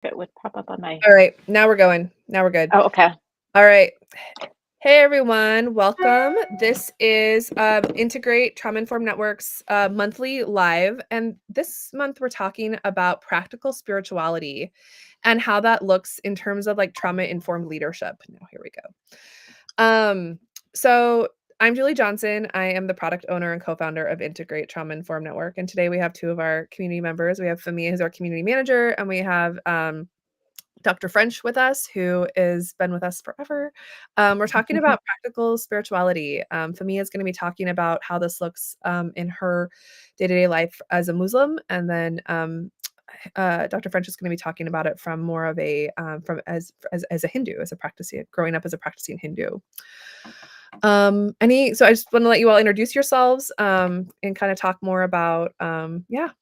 It would pop up on my. All right, now we're going. Now we're good. Oh, okay. All right. Hey everyone, welcome. This is Integrate Trauma Informed Network's monthly live, and this month we're talking about practical spirituality and how that looks in terms of like trauma informed leadership. Now here we go. So I'm Julie Johnson. I am the product owner and co-founder of Integrate Trauma Informed Network, and today we have two of our community members. We have Famia, who's our community manager, and we have Dr. French with us, who has been with us forever. We're talking about practical spirituality. Famia is going to be talking about how this looks in her day-to-day life as a Muslim, and then Dr. French is going to be talking about it from more of a from as a Hindu, as a practicing, growing up as a practicing Hindu. So I just want to let you all introduce yourselves and kind of talk more about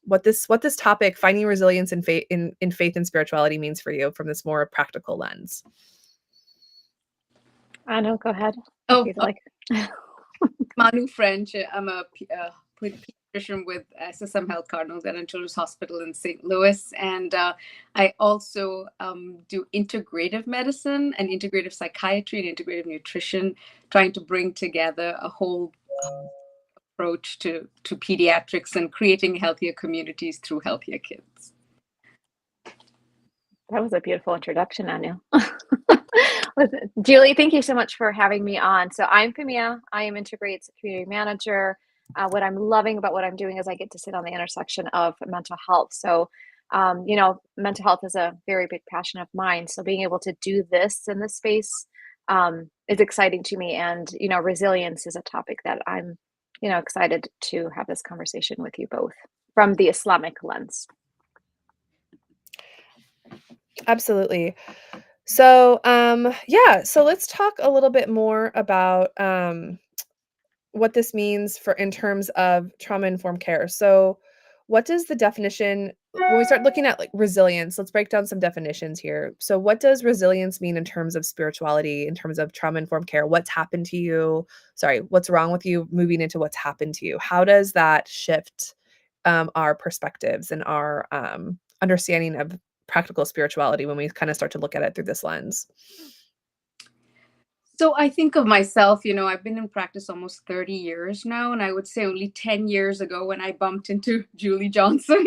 what this topic, finding resilience in faith in faith and spirituality, means for you from this more practical lens. I know. Go ahead. Oh, If you'd like. Manu French. I'm a pediatrician with SSM Health Cardinal and Children's Hospital in St. Louis, and I also do integrative medicine and integrative psychiatry and integrative nutrition, trying to bring together a whole approach to pediatrics and creating healthier communities through healthier kids. That was a beautiful introduction, Anu. Julie, thank you so much for having me on. So I'm Famia. I am Integrate's community manager. What I'm loving about what I'm doing is I get to sit on the intersection of mental health. So, mental health is a very big passion of mine. So being able to do this in this space is exciting to me. And, resilience is a topic that I'm, excited to have this conversation with you both from the Islamic lens. Absolutely. So, so let's talk a little bit more about what this means for in terms of trauma-informed care. So, what does the definition, when we start looking at like resilience, let's break down some definitions here. So, what does resilience mean in terms of spirituality, in terms of trauma-informed care? What's happened to you? Sorry, what's wrong with you moving into what's happened to you? How does that shift our perspectives and our understanding of practical spirituality when we kind of start to look at it through this lens? So I think of myself, I've been in practice almost 30 years now, and I would say only 10 years ago when I bumped into Julie Johnson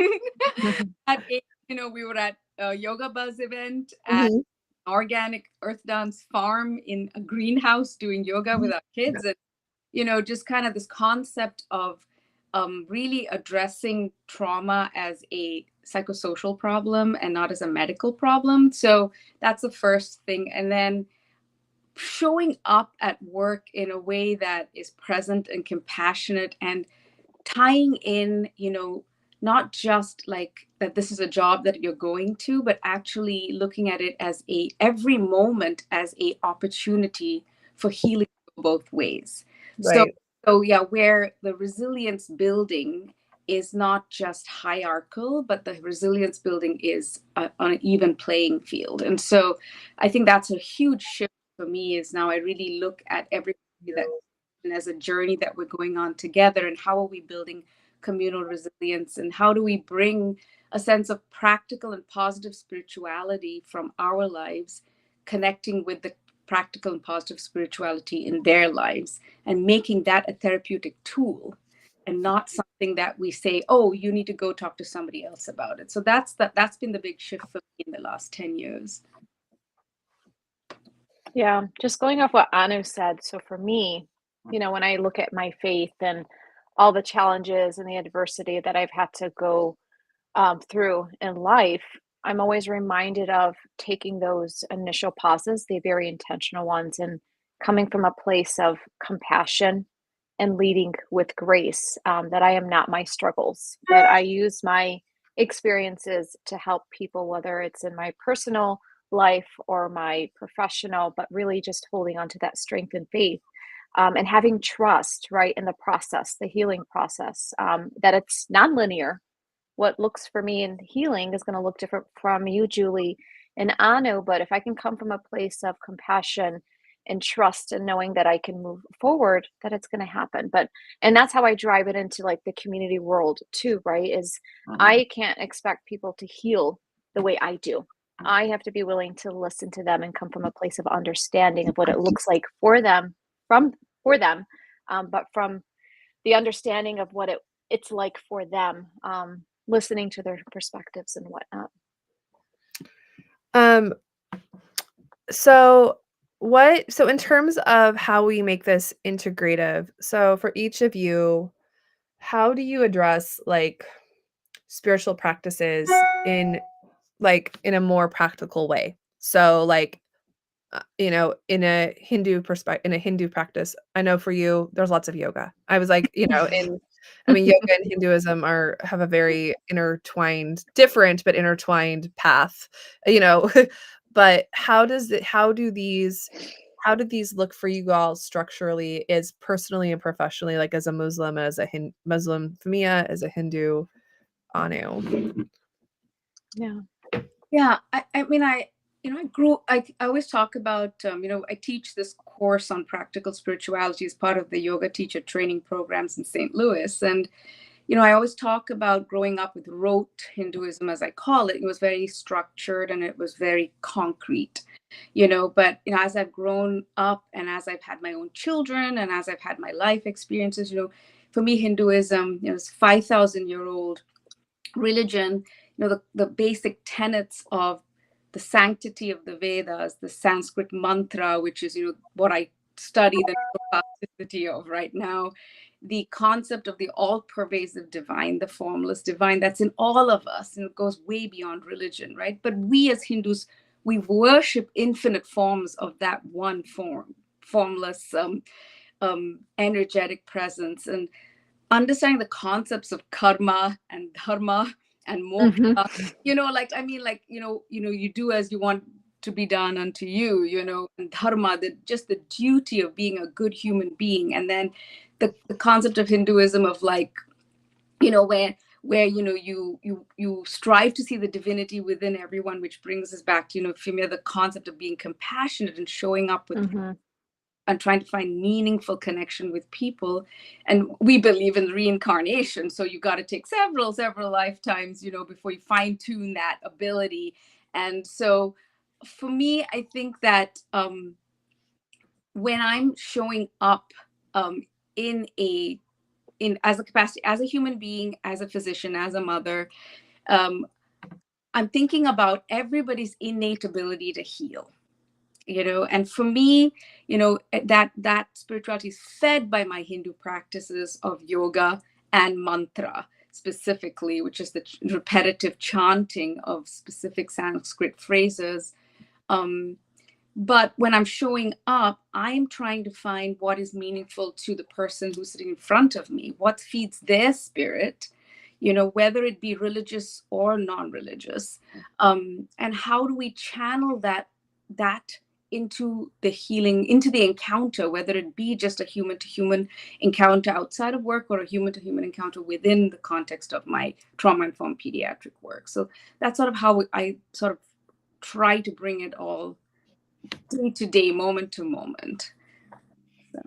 we were at a Yoga Buzz event at an organic earth dance farm in a greenhouse doing yoga with our kids. And, just kind of this concept of really addressing trauma as a psychosocial problem and not as a medical problem. So that's the first thing. And then showing up at work in a way that is present and compassionate and tying in, not just like that this is a job that you're going to, but actually looking at it as every moment as a opportunity for healing both ways. Right. So yeah, where the resilience building is not just hierarchical, but the resilience building is on an even playing field. And so I think that's a huge shift for me, is now I really look at everybody that as a journey that we're going on together, and how are we building communal resilience, and how do we bring a sense of practical and positive spirituality from our lives, connecting with the practical and positive spirituality in their lives, and making that a therapeutic tool and not something that we say, oh, you need to go talk to somebody else about it. So that's been the big shift for me in the last 10 years. Yeah, just going off what Anu said. So for me, when I look at my faith and all the challenges and the adversity that I've had to go through in life, I'm always reminded of taking those initial pauses, the very intentional ones, and coming from a place of compassion and leading with grace, that I am not my struggles, that I use my experiences to help people, whether it's in my personal life or my professional, but really just holding on to that strength and faith, and having trust, right, in the process, the healing process, that it's nonlinear. What looks for me in healing is going to look different from you, Julie and Anu. But if I can come from a place of compassion and trust and knowing that I can move forward, that it's going to happen. And that's how I drive it into like the community world too, right? Is I can't expect people to heal the way I do. I have to be willing to listen to them and come from a place of understanding of what it looks like for them, from for them, but from the understanding of what it's like for them, listening to their perspectives and whatnot. Um, so so in terms of how we make this integrative, so for each of you, how do you address like spiritual practices in in a more practical way? So like in a Hindu perspective, in a Hindu practice, I know for you, there's lots of yoga. I was like, I mean, yoga and Hinduism have a very intertwined, different but intertwined path, you know. But how do these look for you all structurally, as personally and professionally, like as a Muslim, as a Muslim Famia, as a Hindu Anu? Yeah. Yeah, I mean, I always talk about, I teach this course on practical spirituality as part of the yoga teacher training programs in St. Louis. And, I always talk about growing up with rote Hinduism, as I call it. It was very structured and it was very concrete, but, as I've grown up and as I've had my own children and as I've had my life experiences, for me, Hinduism, is 5,000-year-old religion. The basic tenets of the sanctity of the Vedas, the Sanskrit mantra, which is what I study the neuroplasticity of right now, the concept of the all-pervasive divine, the formless divine that's in all of us, and it goes way beyond religion, right? But we as Hindus, we worship infinite forms of that one formless, energetic presence. And understanding the concepts of karma and dharma and Mhm. moksha, you do as you want to be done unto you, and dharma, just the duty of being a good human being. And then the concept of Hinduism of where you strive to see the divinity within everyone, which brings us back to, Fimia, the concept of being compassionate and showing up with Mhm. and trying to find meaningful connection with people. And we believe in reincarnation, so you got to take several lifetimes, before you fine tune that ability. And so for me, I think that when I'm showing up in a in as a capacity, as a human being, as a physician, as a mother, um, I'm thinking about everybody's innate ability to heal. And for me, that spirituality is fed by my Hindu practices of yoga and mantra specifically, which is the repetitive chanting of specific Sanskrit phrases. But when I'm showing up, I'm trying to find what is meaningful to the person who's sitting in front of me, what feeds their spirit, whether it be religious or non-religious. And how do we channel that into the healing, into the encounter, whether it be just a human to human encounter outside of work or a human to human encounter within the context of my trauma informed pediatric work. So that's sort of how I sort of try to bring it all day to day, moment to moment. So.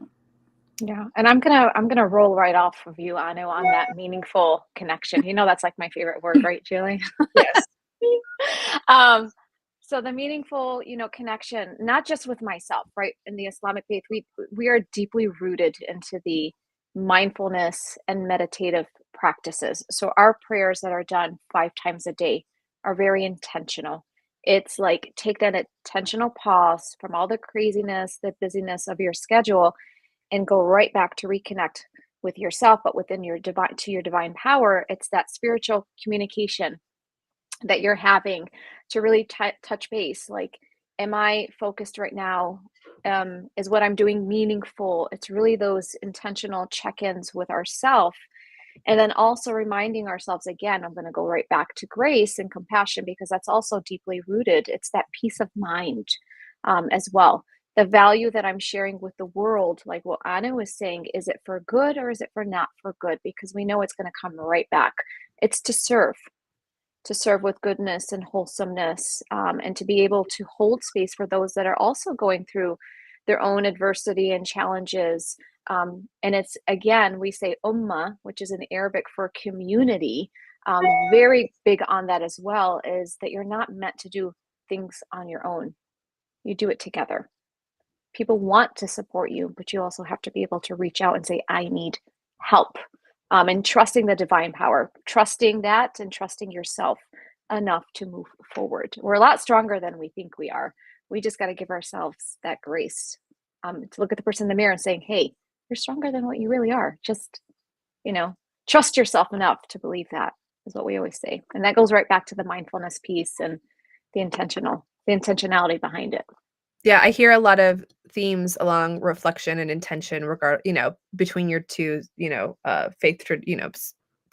Yeah, and I'm gonna roll right off of you, Anu, on that meaningful connection. That's like my favorite word, right, Julie? Yes. Um, so the meaningful, connection, not just with myself, right? In the Islamic faith, we are deeply rooted into the mindfulness and meditative practices. So our prayers that are done 5 times a day are very intentional. It's like take that intentional pause from all the craziness, the busyness of your schedule, and go right back to reconnect with yourself, but within your divine power. It's that spiritual communication that you're having to really touch base. Like, am I focused right now? Is what I'm doing meaningful? It's really those intentional check-ins with ourselves, and then also reminding ourselves again, I'm going to go right back to grace and compassion, because that's also deeply rooted. It's that peace of mind, as well. The value that I'm sharing with the world, like what Anna was saying, is it for good or is it for not for good? Because we know it's going to come right back. It's to serve with goodness and wholesomeness, and to be able to hold space for those that are also going through their own adversity and challenges. And it's, again, we say ummah, which is in Arabic for community. Very big on that as well, is that you're not meant to do things on your own. You do it together. People want to support you, but you also have to be able to reach out and say, I need help. And trusting the divine power, trusting that and trusting yourself enough to move forward. We're a lot stronger than we think we are. We just got to give ourselves that grace to look at the person in the mirror and saying, hey, you're stronger than what you really are. Just, trust yourself enough to believe that is what we always say. And that goes right back to the mindfulness piece and the intentionality behind it. Yeah, I hear a lot of themes along reflection and intention between your two,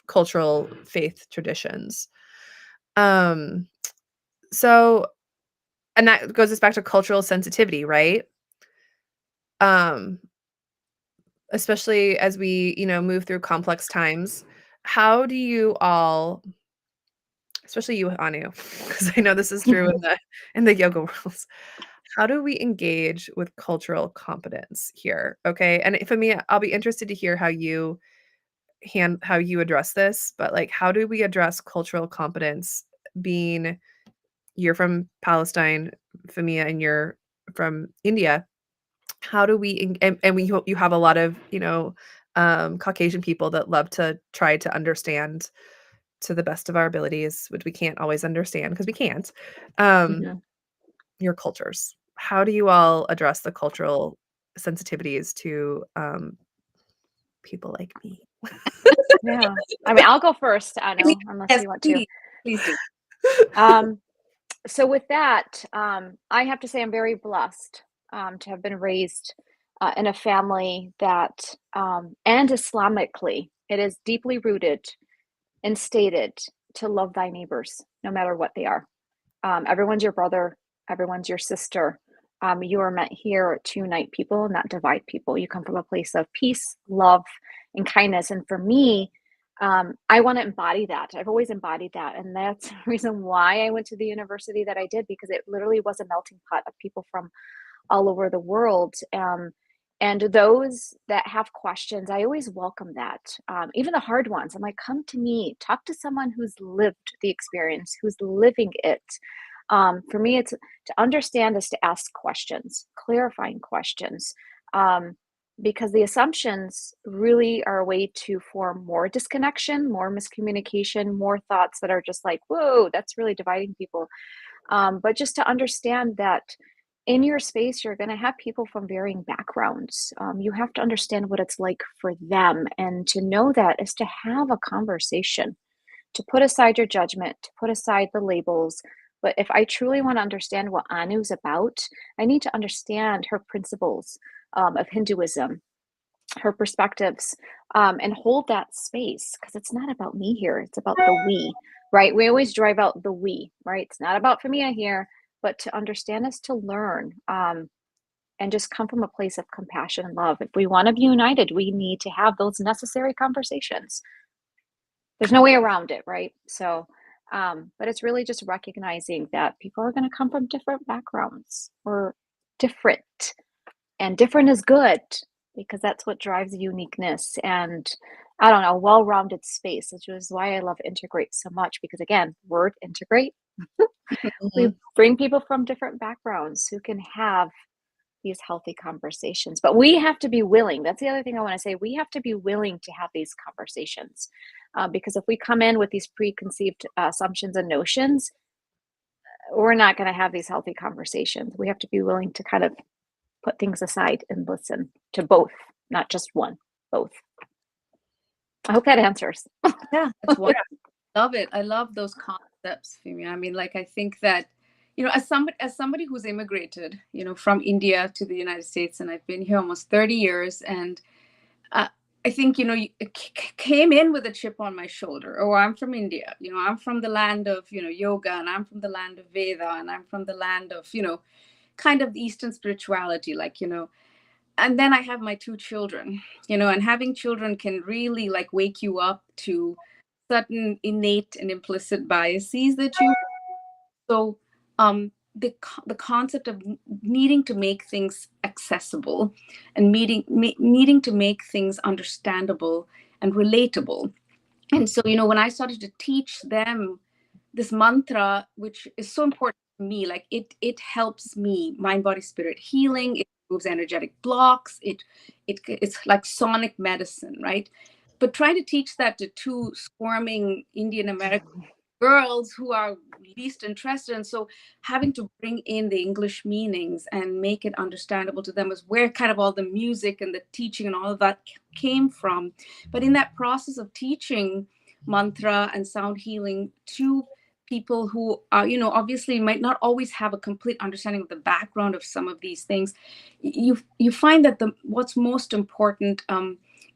cultural faith traditions. So, and that goes us back to cultural sensitivity, right? Um, Especially as we, move through complex times. How do you all, especially you, Anu, because I know this is true in the yoga world. How do we engage with cultural competence here? Okay. And for me, I'll be interested to hear how you address this, but like how do we address cultural competence being you're from Palestine, Famia, and you're from India? How do we and you have a lot of, Caucasian people that love to try to understand to the best of our abilities, which we can't always understand because we can't. Mhm. Your cultures. How do you all address the cultural sensitivities to people like me? Yeah. I mean, I'll go first, Anu, unless Yes, you want to. please do. Um, so with that, I have to say I'm very blessed to have been raised in a family that, and Islamically, it is deeply rooted and stated to love thy neighbors, no matter what they are. Everyone's your brother, everyone's your sister. You are meant here to unite people, not divide people. You come from a place of peace, love, and kindness. And for me, I want to embody that. I've always embodied that. And that's the reason why I went to the university that I did, because it literally was a melting pot of people from all over the world. And those that have questions, I always welcome that. Even the hard ones. I'm like, come to me, talk to someone who's lived the experience, who's living it. For me, it's to understand is to ask questions, clarifying questions, because the assumptions really are a way to form more disconnection, more miscommunication, more thoughts that are just like, whoa, that's really dividing people. But just to understand that in your space, you're going to have people from varying backgrounds. You have to understand what it's like for them. And to know that is to have a conversation, to put aside your judgment, to put aside the labels. But if I truly want to understand what Anu's about, I need to understand her principles of Hinduism, her perspectives, and hold that space, because it's not about me here. It's about the we, right? We always drive out the we, right? It's not about Famia here, but to understand is to learn, and just come from a place of compassion and love. If we want to be united, we need to have those necessary conversations. There's no way around it, right? So, but it's really just recognizing that people are going to come from different backgrounds. Or different, and different is good, because that's what drives uniqueness and, I don't know, well-rounded space, which is why I love integrate so much, because again, word integrate, we Mhm. bring people from different backgrounds who can have these healthy conversations. But we have to be willing. That's the other thing I want to say. We have to be willing to have these conversations, because if we come in with these preconceived assumptions and notions, we're not going to have these healthy conversations. We have to be willing to kind of put things aside and listen to both, not just one, both. I hope that answers. Yeah, that's wonderful. Love it. I love those concepts, Femi. I mean, like I think that, as somebody who's immigrated, from India to the United States, and I've been here almost 30 years, and uh, I think, came in with a chip on my shoulder. Oh, I'm from India. I'm from the land of, yoga, and I'm from the land of Veda, and I'm from the land of, kind of the Eastern spirituality, and then I have my two children, and having children can really like wake you up to certain innate and implicit biases that you. So the concept of needing to make things accessible and needing to make things understandable and relatable. And so, when I started to teach them this mantra, which is so important me. Like it helps me, mind, body, spirit healing. It removes energetic blocks. It's like sonic medicine, right? But try to teach that to two squirming Indian American girls who are least interested. And so having to bring in the English meanings and make it understandable to them is where kind of all the music and the teaching and all of that came from. But in that process of teaching mantra and sound healing to people who are, obviously might not always have a complete understanding of the background of some of these things, you find that the what's most important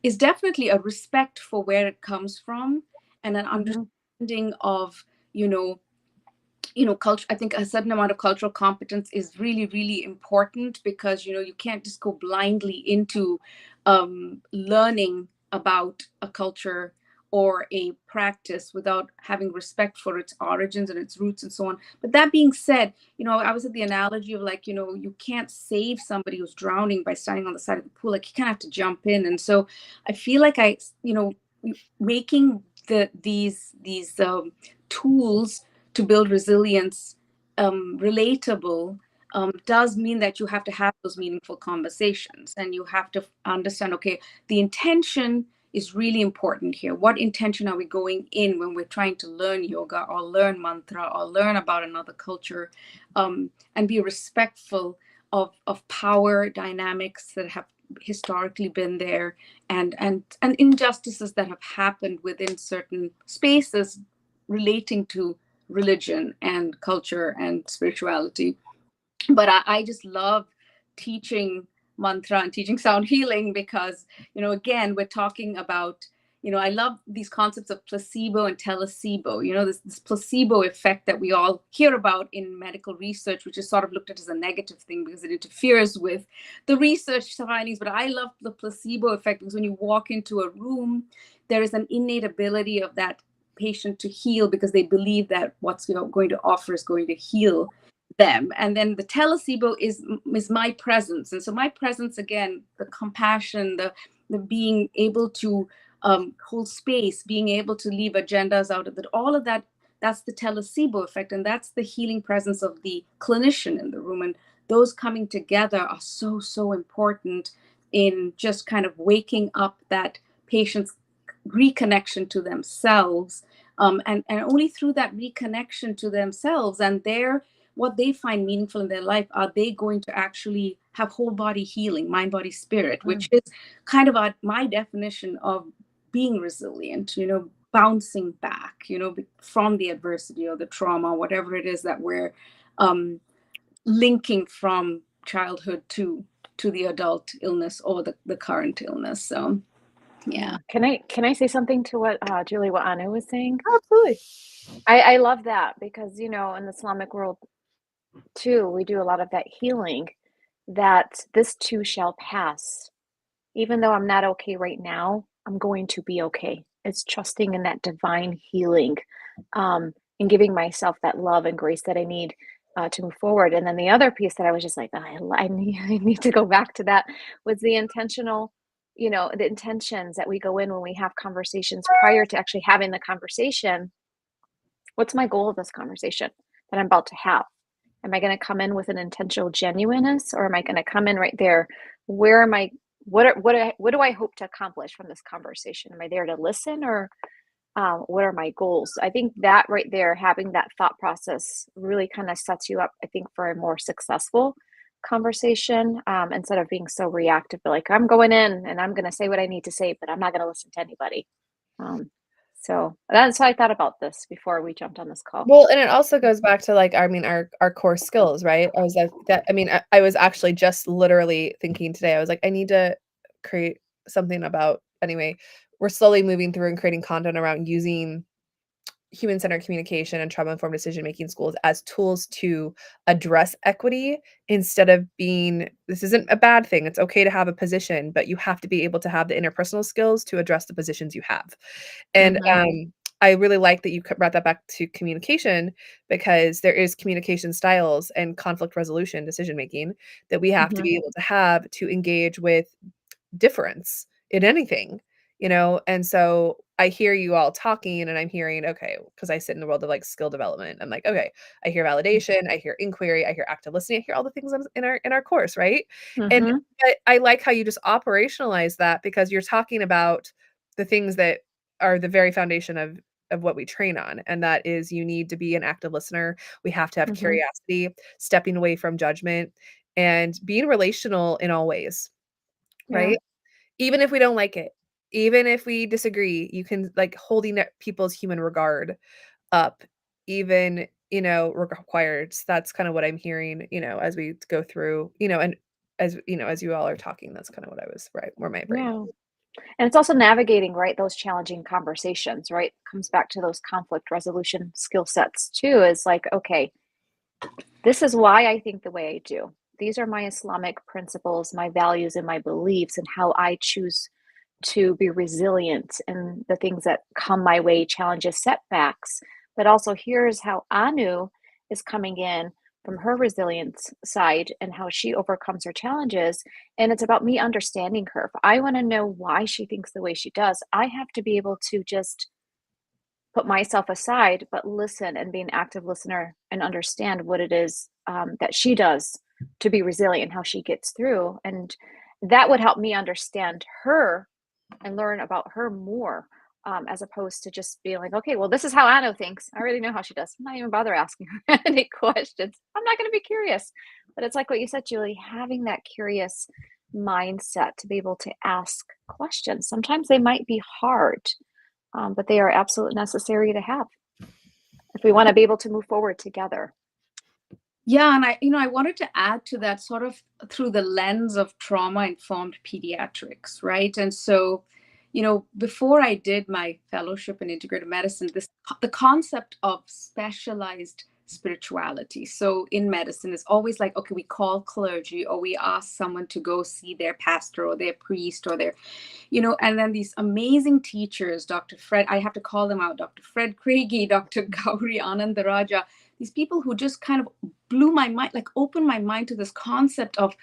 is definitely a respect for where it comes from and an Mhm. understanding of you know culture. I think a certain amount of cultural competence is really really important, because you can't just go blindly into learning about a culture or a practice without having respect for its origins and its roots and so on. But that being said, I was at the analogy of, like, you can't save somebody who's drowning by standing on the side of the pool. Like, you kind of have to jump in. And so I feel like making these tools to build resilience relatable does mean that you have to have those meaningful conversations, and you have to understand, okay, the intention is really important here. What intention are we going in when we're trying to learn yoga or learn mantra or learn about another culture, and be respectful of power dynamics that have historically been there, and injustices that have happened within certain spaces relating to religion and culture and spirituality. But I just love teaching mantra and teaching sound healing, because again, we're talking about, I love these concepts of placebo and telecebo. This placebo effect that we all hear about in medical research, which is sort of looked at as a negative thing because it interferes with the research findings. But I love the placebo effect, because when you walk into a room, there is an innate ability of that patient to heal, because they believe that what's going to offer is going to heal them. And then the telecebo is my presence. And so my presence, again, the compassion, the being able to hold space, being able to leave agendas out of it, all of that, that's the telecebo effect. And that's the healing presence of the clinician in the room. And those coming together are so, so important in just kind of waking up that patient's reconnection to themselves. And only through that reconnection to themselves and what they find meaningful in their life are they going to actually have whole body healing, mind, body, spirit, which Mm. is kind of my definition of being resilient, bouncing back, from the adversity or the trauma, whatever it is that we're um, linking from childhood to the adult illness or the current illness. So, yeah. Yeah. Can I say something to what, Julie, what Anu was saying? Absolutely. I love that because, in the Islamic world too, we do a lot of that healing, that this too shall pass. Even though I'm not okay right now, I'm going to be okay. It's trusting in that divine healing, and giving myself that love and grace that I need to move forward. And then the other piece that I was just like, "Oh, I need to go back to that," was the intentional, the intentions that we go in when we have conversations prior to actually having the conversation. What's my goal of this conversation that I'm about to have? Am I going to come in with an intentional genuineness, or am I going to come in right there? Where am I? What do I hope to accomplish from this conversation? Am I there to listen, or what are my goals? I think that right there, having that thought process really kind of sets you up, I think, for a more successful conversation, instead of being so reactive. But like, I'm going in and I'm going to say what I need to say, but I'm not going to listen to anybody. Um, so that's how I thought about this before we jumped on this call. Well, and it also goes back to, like, I mean, our core skills, right? I was like that I mean, I was actually just literally thinking today, I was like, I need to create something about anyway, we're slowly moving through and creating content around using human-centered communication and trauma-informed decision-making schools as tools to address equity instead of being this isn't a bad thing, it's okay to have a position, but you have to be able to have the interpersonal skills to address the positions you have. And, Hmm. I really like that you brought that back to communication because there is communication styles and conflict resolution decision making that we have to Hmm. be able to have to engage with difference in anything. And so I hear you all talking and I'm hearing, okay, because I sit in the world of like skill development. I'm like, okay, I hear validation, I hear inquiry, I hear active listening, I hear all the things in our course, right? And Mhm. I like how you just operationalize that because you're talking about the things that are the very foundation of what we train on. And that is you need to be an active listener. We have to have Mhm. curiosity, stepping away from judgment, and being relational in all ways, Yeah. right? Even if we don't like it, even if we disagree, you can like holding that people's human regard up, even, required. So that's kind of what I'm hearing, as we go through, and as you all are talking, that's kind of what I was right where my brain. Yeah. And it's also navigating, right, those challenging conversations, right? Comes back to those conflict resolution skill sets too, is like, okay, this is why I think the way I do. These are my Islamic principles, my values, and my beliefs, and how I choose to be resilient in the things that come my way, challenges, setbacks. But also, here's how Anu is coming in from her resilience side and how she overcomes her challenges. And it's about me understanding her. If I want to know why she thinks the way she does, I have to be able to just put myself aside, but listen and be an active listener and understand what it is that she does to be resilient, how she gets through. And that would help me understand her and learn about her more, as opposed to just being like, okay, well, this is how Anna thinks. I already know how she does. I'm not even bother asking her any questions. I'm not going to be curious. But it's like what you said, Julie, having that curious mindset to be able to ask questions. Sometimes they might be hard, but they are absolutely necessary to have if we want to be able to move forward together. Yeah, and I wanted to add to that sort of through the lens of trauma-informed pediatrics, right? And so, before I did my fellowship in integrative medicine, the concept of specialized spirituality. So in medicine, it's always like, okay, we call clergy or we ask someone to go see their pastor or their priest or and then these amazing teachers, Dr. Fred, I have to call them out, Dr. Fred Craigie, Dr. Gauri Anandaraja, these people who just kind of blew my mind, like opened my mind to this concept of,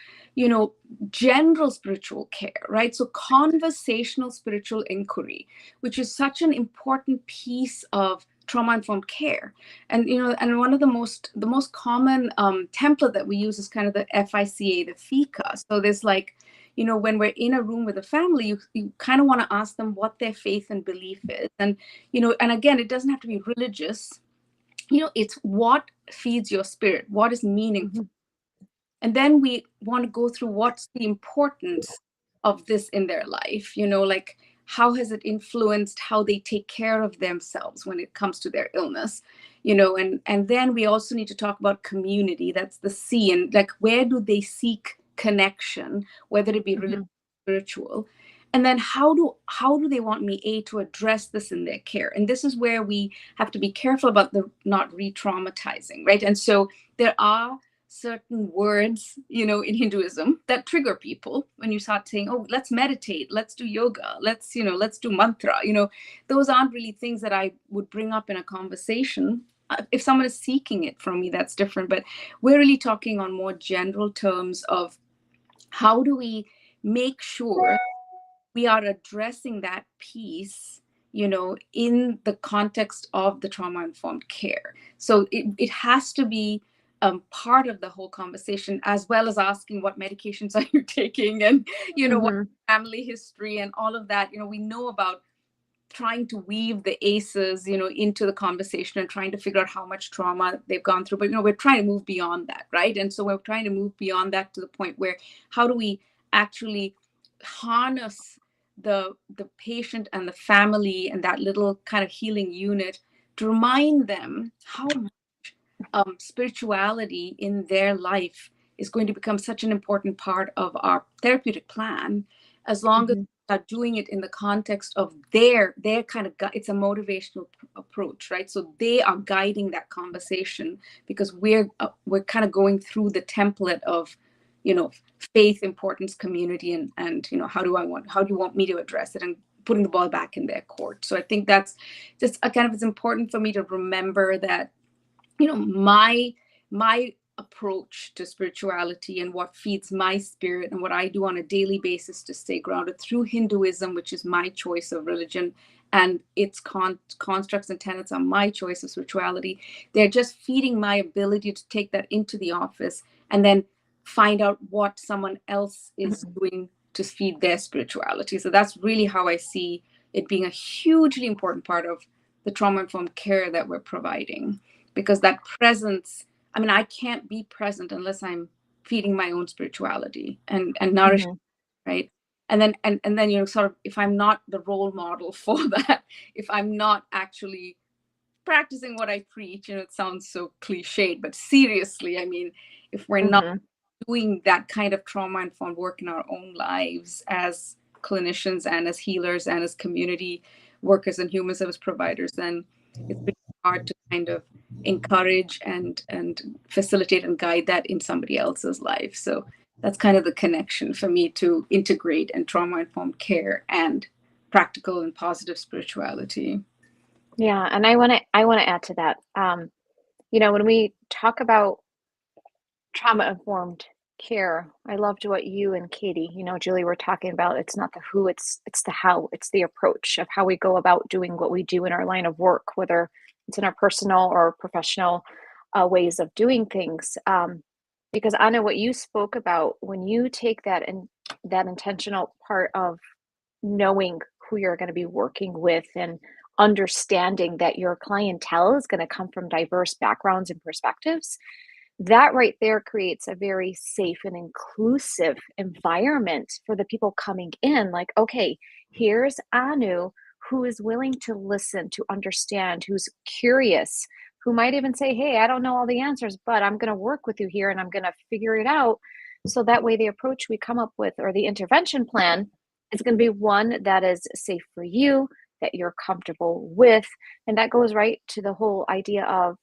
general spiritual care, right? So conversational spiritual inquiry, which is such an important piece of trauma-informed care. And, and one of the most common template that we use is kind of the FICA, the FICA. So there's like, when we're in a room with a family, you kind of want to ask them what their faith and belief is. And, and again, it doesn't have to be religious. It's what feeds your spirit, what is meaningful. Mhm. And then we want to go through what's the importance of this in their life, like how has it influenced how they take care of themselves when it comes to their illness, and then we also need to talk about community. That's the C. And like, where do they seek connection, whether it be religious, Mhm. spiritual, and then how do they want me to address this in their care? And this is where we have to be careful about the not re-traumatizing, right? And so there are certain words, in Hinduism that trigger people when you start saying, oh, let's meditate, let's do yoga, let's do mantra. Those aren't really things that I would bring up in a conversation. If someone is seeking it from me, that's different. But we're really talking on more general terms of how do we make sure we are addressing that piece, in the context of the trauma informed care. So it has to be part of the whole conversation, as well as asking what medications are you taking, and what Mhm. family history and all of that. We know about trying to weave the aces, into the conversation and trying to figure out how much trauma they've gone through. But we're trying to move beyond that, right? And so we're trying to move beyond that to the point where how do we actually harness the patient and the family and that little kind of healing unit to remind them how spirituality in their life is going to become such an important part of our therapeutic plan, as long as Mhm. we are doing it in the context of their kind of it's a motivational approach, right? So they are guiding that conversation because we're kind of going through the template of faith, importance, community, and how do you want me to address it, and putting the ball back in their court. So I think that's just kind of, it's important for me to remember that my approach to spirituality and what feeds my spirit and what I do on a daily basis to stay grounded through Hinduism, which is my choice of religion, and its constructs and tenets are my choice of spirituality. They're just feeding my ability to take that into the office and then find out what someone else is doing to feed their spirituality. So that's really how I see it being a hugely important part of the trauma-informed care that we're providing, because that presence, I mean, I can't be present unless I'm feeding my own spirituality and nourishing, Mm-hmm. right? And then, sort of, if I'm not the role model for that, if I'm not actually practicing what I preach, it sounds so cliched, but seriously, I mean, if we're not Mm-hmm. doing that kind of trauma-informed work in our own lives as clinicians and as healers and as community workers and human service providers, then it's really hard to kind of encourage and facilitate and guide that in somebody else's life. So that's kind of the connection for me to integrate and trauma-informed care and practical and positive spirituality. Yeah, and I want to add to that. When we talk about trauma-informed care, I loved what you and Katie, Julie, were talking about. It's not the who, it's the how, it's the approach of how we go about doing what we do in our line of work, whether it's in our personal or professional ways of doing things. Because I know what you spoke about when you take that and that intentional part of knowing who you're going to be working with and understanding that your clientele is going to come from diverse backgrounds and perspectives, that right there creates a very safe and inclusive environment for the people coming in. Like, okay, here's Anu, who is willing to listen, to understand, who's curious, who might even say, hey, I don't know all the answers, but I'm going to work with you here and I'm going to figure it out. So that way, the approach we come up with or the intervention plan is going to be one that is safe for you, that you're comfortable with. And that goes right to the whole idea of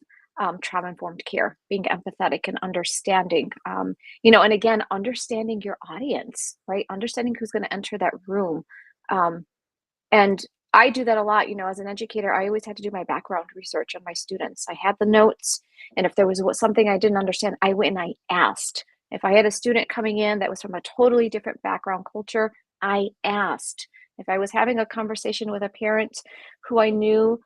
trauma-informed care, being empathetic and understanding, and again, understanding your audience, right? Understanding who's going to enter that room. And I do that a lot, as an educator. I always had to do my background research on my students. I had the notes, and if there was something I didn't understand, I went and I asked. If I had a student coming in that was from a totally different background culture, I asked. If I was having a conversation with a parent who I knew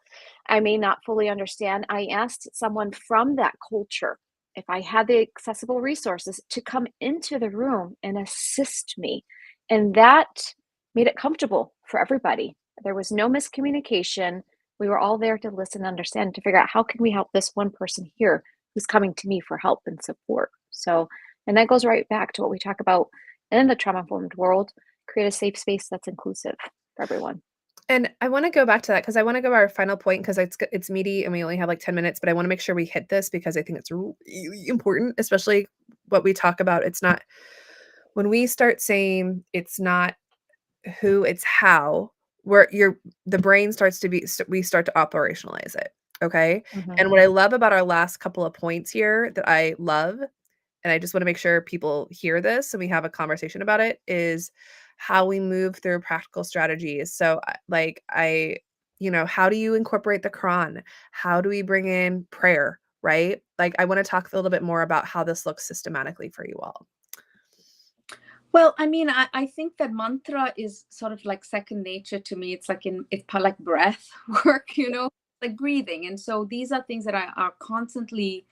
I may not fully understand, I asked someone from that culture if I had the accessible resources to come into the room and assist me. And that made it comfortable for everybody. There was no miscommunication. We were all there to listen and understand, to figure out how can we help this one person here who's coming to me for help and support. So, and that goes right back to what we talk about in the trauma-informed world: create a safe space that's inclusive for everyone. And I wanna go back to that because I wanna go to our final point because it's meaty and we only have, like, 10 minutes, but I wanna make sure we hit this because I think it's really important, especially what we talk about. It's not when we start saying it's not who, it's how, where the brain starts to be we start to operationalize it, okay? Mhm. And what I love about our last couple of points here that I love, and I just wanna make sure people hear this and we have a conversation about it, is how we move through practical strategies. So, how do you incorporate the Quran? How do we bring in prayer, right? Like, I wanna talk a little bit more about how this looks systematically for you all. Well, I mean, I think that mantra is sort of like second nature to me. It's part like breath work, like breathing. And so these are things that I are constantly,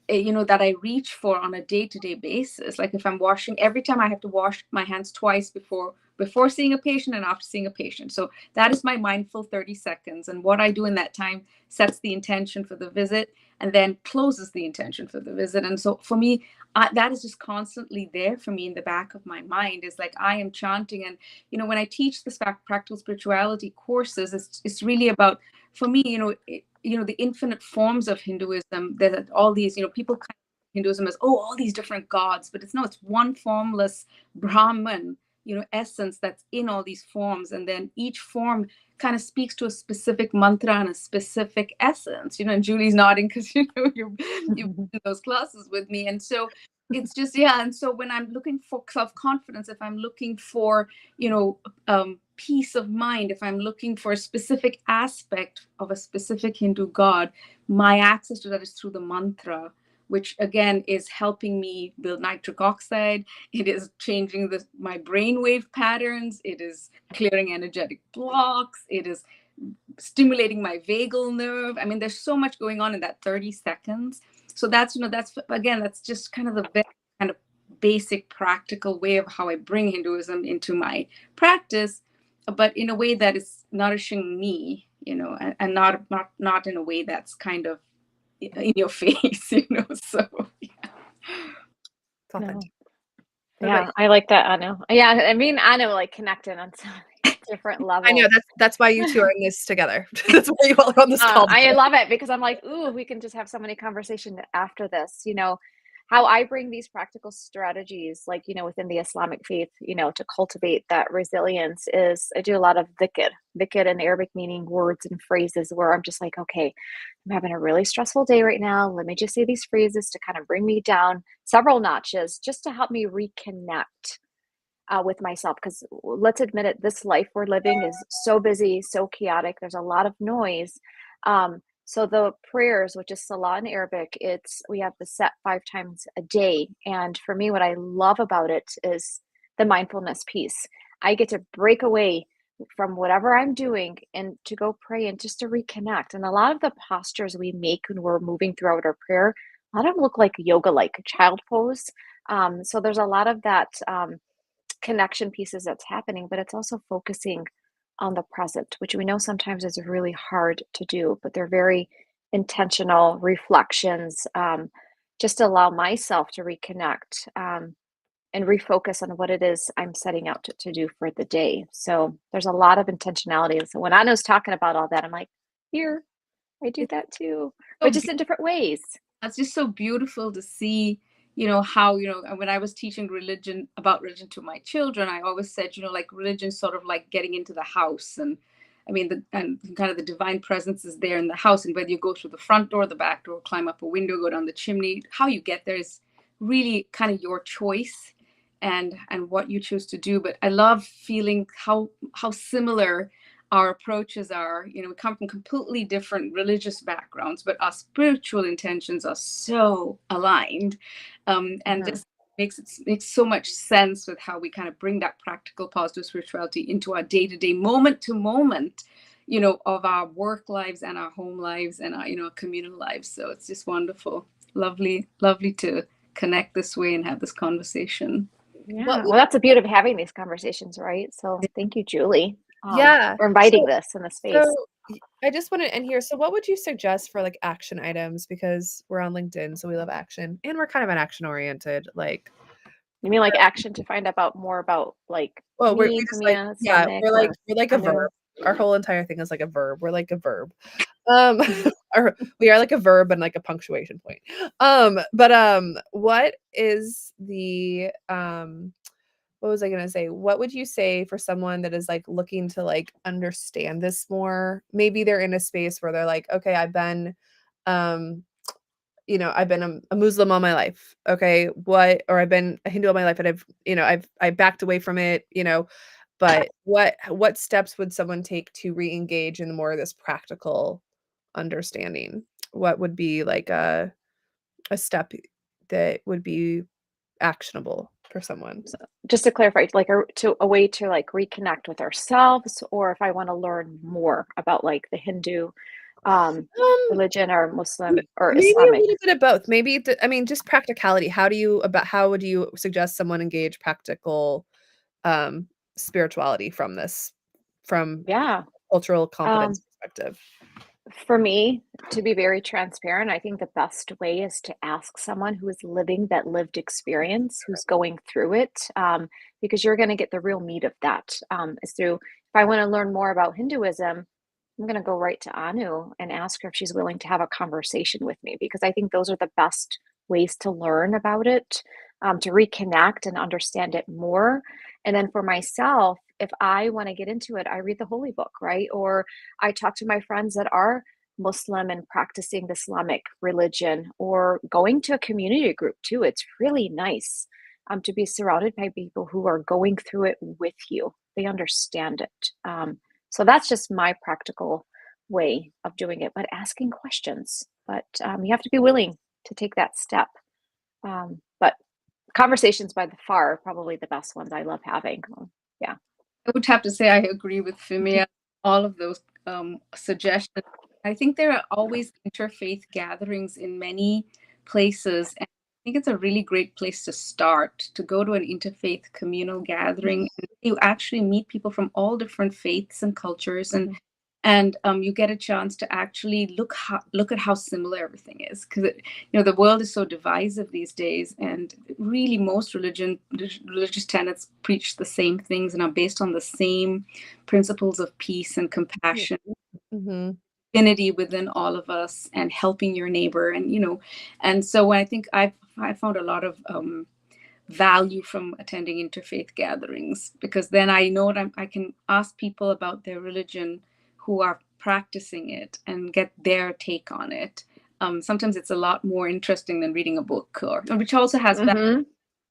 that I reach for on a day-to-day basis. Like if I'm washing, every time I have to wash my hands twice before seeing a patient and after seeing a patient. So that is my mindful 30 seconds. And what I do in that time sets the intention for the visit and then closes the intention for the visit. And so for me, that is just constantly there for me in the back of my mind, is like I am chanting. And when I teach this practical spirituality courses, it's really about, for me, the infinite forms of Hinduism. There's all these, people kind of Hinduism as, oh, all these different gods, but it's one formless Brahman, essence that's in all these forms. And then each form kind of speaks to a specific mantra and a specific essence, and Julie's nodding because, you've been in those classes with me. And so it's just, yeah. And so when I'm looking for self-confidence, if I'm looking for, peace of mind, if I'm looking for a specific aspect of a specific Hindu god, my access to that is through the mantra. which again is helping me build nitric oxide. It is changing my brainwave patterns. It is clearing energetic blocks. It is stimulating my vagal nerve. I mean, there's so much going on in that 30 seconds. So that's, that's, again, that's just kind of the very kind of basic practical way of how I bring Hinduism into my practice, but in a way that is nourishing me, and not in a way that's kind of in your face, so yeah. It's authentic. No. Yeah, I like that, Anu. Yeah, I mean, Anu, like, connecting on some different I know, levels. that's why you two are in this together. That's why you all are on this call I together. love it because I'm like, ooh, we can just have so many conversation after this. How I bring these practical strategies, like, within the Islamic faith, to cultivate that resilience is I do a lot of dhikr. Dhikr in Arabic meaning words and phrases where I'm just like, okay, I'm having a really stressful day right now. Let me just say these phrases to kind of bring me down several notches just to help me reconnect with myself. Because let's admit it, this life we're living is so busy, so chaotic. There's a lot of noise. So the prayers, which is Salah in Arabic, we have the set 5 times a day. And for me, what I love about it is the mindfulness piece. I get to break away from whatever I'm doing and to go pray and just to reconnect. And a lot of the postures we make when we're moving throughout our prayer, a lot of them look like yoga, like child pose. So there's a lot of that connection pieces that's happening, but it's also focusing on the present, which we know sometimes is really hard to do, but they're very intentional reflections, just to allow myself to reconnect, and refocus on what it is I'm setting out to do for the day. So there's a lot of intentionality. So when Anna's talking about all that, I'm like, here, I do It's that too, so but just in different ways. It's just so beautiful to see, how, when I was teaching about religion to my children, I always said, like religion sort of like getting into the house. And I mean, and kind of the divine presence is there in the house. And whether you go through the front door, the back door, climb up a window, go down the chimney, how you get there is really kind of your choice and what you choose to do. But I love feeling how similar our approaches are. We come from completely different religious backgrounds, but our spiritual intentions are so aligned, and Mhm. just makes so much sense with how we kind of bring that practical positive spirituality into our day-to-day, moment to moment, of our work lives and our home lives and our communal lives. So it's just wonderful, lovely to connect this way and have this conversation. What Yeah, would well, that's the beauty of having these conversations, right? So thank you, Julie, Yeah. for inviting So this in the so space. I just wanna end here. So what would you suggest for, like, action items? Because we're on LinkedIn, so we love action, and we're kind of an action-oriented, like, You mean like action to find out more about like well, we me, just like Camilla, yeah, Islamic, we're or like a Anu? verb. Our whole entire thing is like a verb. We're like a verb. Um, we are like a verb and like a punctuation point. What is what was I gonna say? What would you say for someone that is like looking to like understand this more? Maybe they're in a space where they're like, okay, um, I've been a Muslim all my life. Okay, or I've been a Hindu all my life, and I backed away from it. But what steps would someone take to re-engage in more of this practical understanding? What would be like a step that would be actionable for someone? So just to clarify, like a way to like reconnect with ourselves, or if I want to learn more about like the Hindu Um, religion or m Muslim or maybe a Islamic. little bit of both. Maybe I mean, just practicality. How would you suggest someone engage practical, um, spirituality from Yeah. cultural competence Um, perspective? For me, to be very transparent, I think the best way is to ask someone who is living that lived experience, who's going through it, because you're going to get the real meat of that. Is through, if I want to learn more about Hinduism, I'm going to go right to Anu and ask her if she's willing to have a conversation with me, because I think those are the best ways to learn about it, to reconnect and understand it more. And then for myself, if I want to get into it, I read the holy book, right? Or I talk to my friends that are Muslim and practicing the Islamic religion, or going to a community group too. It's really nice to be surrounded by people who are going through it with you. They understand it. So that's just my practical way of doing it, but asking questions. But you have to be willing. to take that step. But conversations by the far are probably the best ones I love having. Yeah. I would have to say I agree with Fumia. All of those suggestions. I think there are always interfaith gatherings in many places, and I think it's a really great place to start, to go to an interfaith communal gathering. And you actually meet people from all different faiths and cultures, and you get a chance to actually look at how similar everything is, because the world is so divisive these days, and really most religious tenets preach the same things and are based on the same principles of peace and compassion, Mhm. unity within all of us, and helping your neighbor. And so when I found a lot of value from attending interfaith gatherings, because then I know that I can ask people about their religion who are practicing it and get their take on it. Sometimes it's a lot more interesting than reading a book, which also has value. Mhm.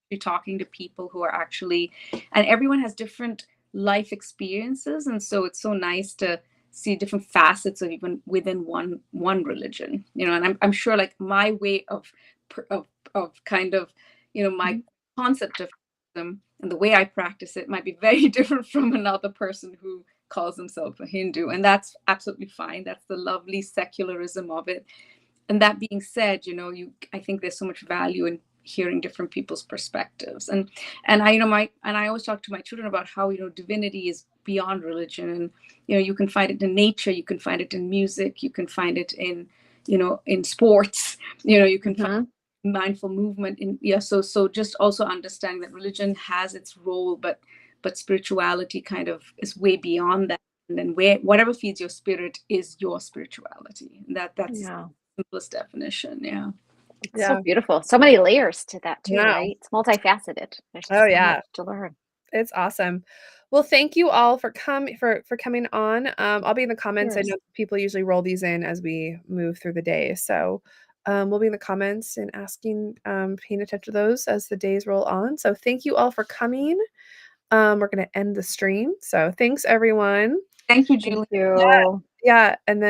You're talking to people who are actually, and everyone has different life experiences, and so it's so nice to see different facets of even within one religion. And I'm sure, like, my way of kind of, my concept of them and the way I practice it might be very different from another person who calls himself a Hindu, and that's absolutely fine. That's the lovely secularism of it. And that being said, I think there's so much value in hearing different people's perspectives. And I always talk to my children about how, divinity is beyond religion. And you can find it in nature, you can find it in music, you can find it in sports, you can find Mhm. mindful movement in. So just also understanding that religion has its role, but spirituality kind of is way beyond that. And then whatever feeds your spirit is your spirituality. That's Yeah. simplest definition. Yeah. It's so Yeah. beautiful. So many layers to that too, Yeah. right? It's multifaceted. There's Oh, so yeah. much to learn. It's awesome. Well, thank you all for coming on. I'll be in the comments. I Yours. know people usually roll these in as we move through the day. So we'll be in the comments and paying attention to those as the days roll on. So thank you all for coming. We're going to end the stream. So thanks, everyone. Thank you, Thank Julie. Yeah. you. Yeah. And then